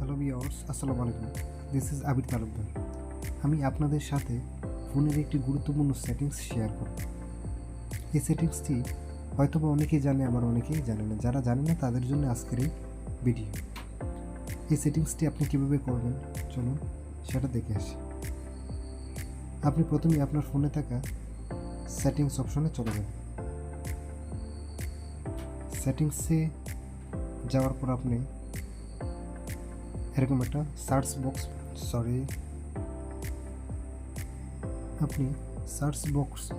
Hello viewers, আসসালামু আলাইকুম। This is আবির তালুকদার। আমি আপনাদের সাথে ফোনের একটি গুরুত্বপূর্ণ সেটিংস শেয়ার করব। এই সেটিংসটি হয়তোবা অনেকেই জানে, আবার অনেকেই জানে না। যারা জানে না তাদের জন্য আজকের এই ভিডিও। এই সেটিংসটি আপনি কীভাবে করবেন চলুন সেটা দেখে আসি। আপনি প্রথমেই আপনার ফোনে থাকা সেটিংস অপশনে চলে যাবেন। সেটিংসে যাওয়ার পর আপনি এরকম একটা সার্চ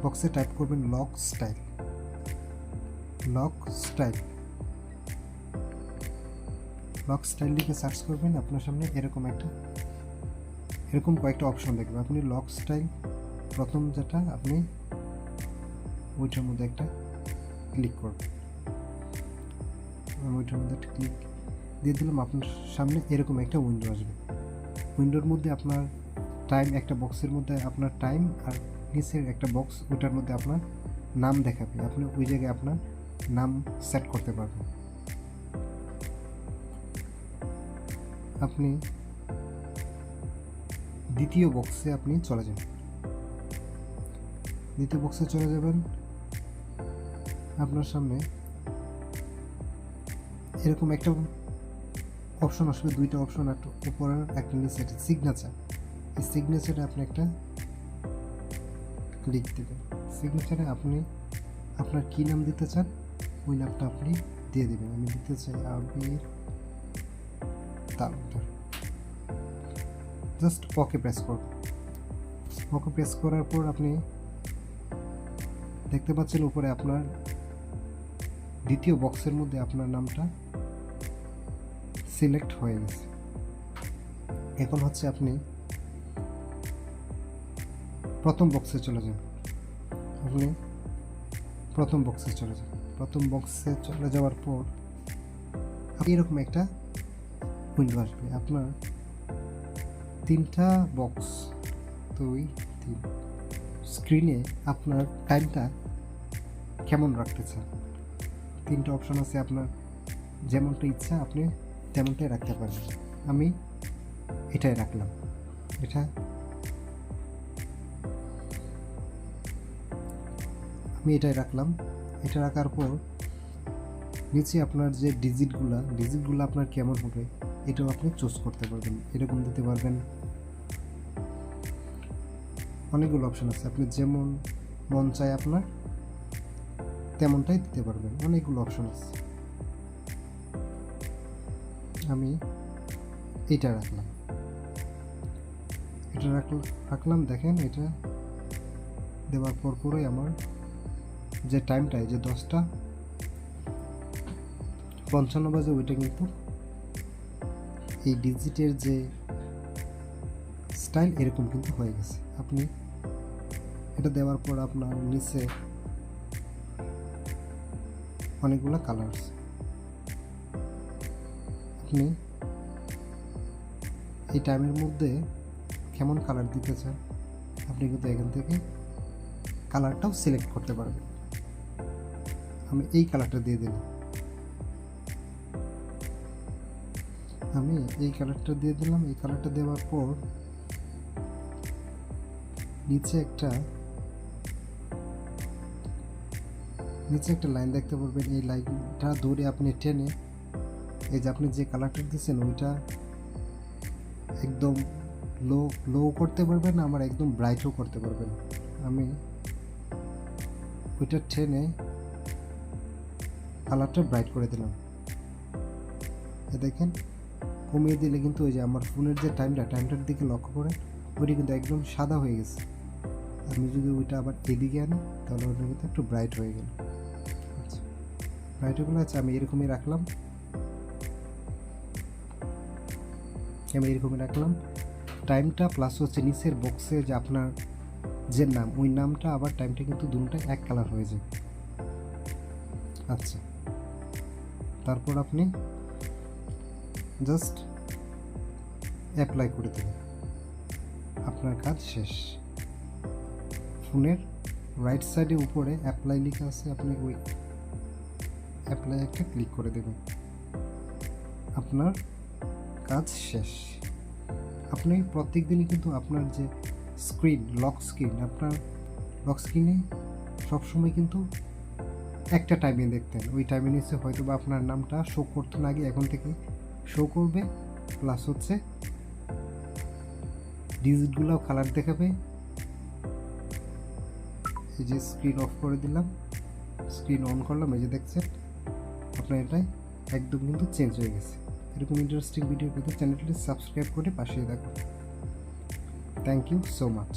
বক্সে টাইপ করবেন লক স্টাইল। লক স্টাইল লিখে সার্চ করবেন। আপনার সামনে এরকম কয়েকটা অপশন দেখবেন। আপনি লক স্টাইল প্রথম যেটা, আপনি ওইটার মধ্যে একটা ক্লিক করবেন। ওইটার মধ্যে একটা ক্লিক দিয়ে দিলাম। আপনার সামনে এরকম একটা উইন্ডো আসবে। উইন্ডোর মধ্যে আপনার টাইম, একটা বক্সের মধ্যে আপনার টাইম, আর নিচের একটা বক্স, ওটার মধ্যে আপনার নাম দেখাবে। আপনি ওই জায়গায় আপনার নাম সেট করতে পারবেন। আপনি দ্বিতীয় বক্সে চলে যাবেন। আপনার সামনে এরকম একটা অপশন আসবে, দুইটা অপশন, একটা উপরের একটা নিচে, সিগনেচার। এই সিগনেচারে আপনি একটা ক্লিক দেবেন। সিগনেচারে আপনি আপনার কী নাম দিতে চান ওই নামটা আপনি দিয়ে দেবেন। আমি দিতে চাই আবির তালুকদার। জাস্ট ওকে প্রেস করুন। ওকে প্রেস করার পর আপনি দেখতে পাচ্ছেন উপরে আপনার দ্বিতীয় বক্সের মধ্যে আপনার নামটা সিলেক্ট হয়ে গেছে। এখন হচ্ছে আপনি প্রথম বক্সে চলে যান। প্রথম বক্সে চলে যাওয়ার পর এরকম একটা উইন্ডো আসবে। আপনার তিনটা বক্স, 2, 3 স্ক্রিনে আপনার টাইমটা কেমন রাখতে চান, তিনটা অপশন আছে। আপনার যেমনটা ইচ্ছা আপনি তেমনটাই রাখতে পারবেন। আমি এটাই রাখলাম। এটা রাখার পর নিচে আপনার যে ডিজিটগুলো আপনার কেমন হবে এটাও আপনি চুজ করতে পারবেন। এরকম দিতে পারবেন। অনেকগুলো অপশন আছে, আপনি যেমন মন চায় আপনার তেমনটাই দিতে পারবেন। অনেকগুলো অপশন আছে। আমি এটা রাখলাম। দেখেন, এটা দেওয়ার পর পুরোই আমার যে টাইমটা, যে 10:55 বাজে, ওইটা কিন্তু এই ডিজিটের যে স্টাইল এরকম কিন্তু হয়ে গেছে। আপনি এটা দেওয়ার পর আপনার নিচে অনেকগুলো কালার আছে। আপনি এই টাইমের মধ্যে কেমন কালার দিতে চান আপনি কিন্তু এখান থেকে কালারটাও সিলেক্ট করতে পারবেন। আমি এই কালারটা দিয়ে দিলাম। এই কালারটা দেওয়ার পর নিচে একটা লাইন দেখতে পারবেন। এই লাইনটা ধরে আপনি টেনে, এই যে আপনি যে কালারটা দিচ্ছেন ওইটা একদম লো করতে পারবেন, আমার একদম ব্রাইটও করতে পারবেন। আমি ওইটা টেনে কালারটা ব্রাইট করে দিলাম। দেখেন, কমিয়ে দিলে কিন্তু ওই যে আমার ফোনের যে টাইমটার দিকে লক্ষ্য করেন, ওইটা কিন্তু একদম সাদা হয়ে গেছে। আমি যদি ওইটা আবার এদিকে আনি তাহলে ওটা কিন্তু একটু ব্রাইট হয়ে গেল। আচ্ছা, ব্রাইট হয়ে গেল। আচ্ছা, আমি এরকমই রাখলাম। টাইমটা প্লাস হচ্ছে নিচের বক্সে যে আপনার যে নাম, ওই নামটা আবার টাইমটা কিন্তু দুটোটাই এক কালার হয়ে যাবে। আচ্ছা, তারপর আপনি জাস্ট অ্যাপ্লাই করে দেবেন। আপনার কাজ শেষ। ফোনের রাইট সাইডে উপরে অ্যাপ্লাই লেখা আছে, আপনি ওই অ্যাপ্লাই একটা ক্লিক করে দেবেন। আপনার কাজ শেষ। আপনি প্রত্যেক দিনই কিন্তু আপনার যে লক স্ক্রিনে সবসময় কিন্তু একটা টাইমে দেখতেন, ওই টাইমে নিচে হয়তো বা আপনার নামটা শো করতো না আগে, এখন থেকে শো করবে, প্লাস হচ্ছে ডিজিটগুলোও কালার দেখাবে। এই যে স্ক্রিন অফ করে দিলাম, স্ক্রিন অন করলাম, এই যে দেখছেন আপনার এটাই একদম কিন্তু চেঞ্জ হয়ে গেছে। এরকম ইন্টারেস্টিং ভিডিও পেতে চ্যানেলটি সাবস্ক্রাইব করে পাশে থাকুন। Thank you so much.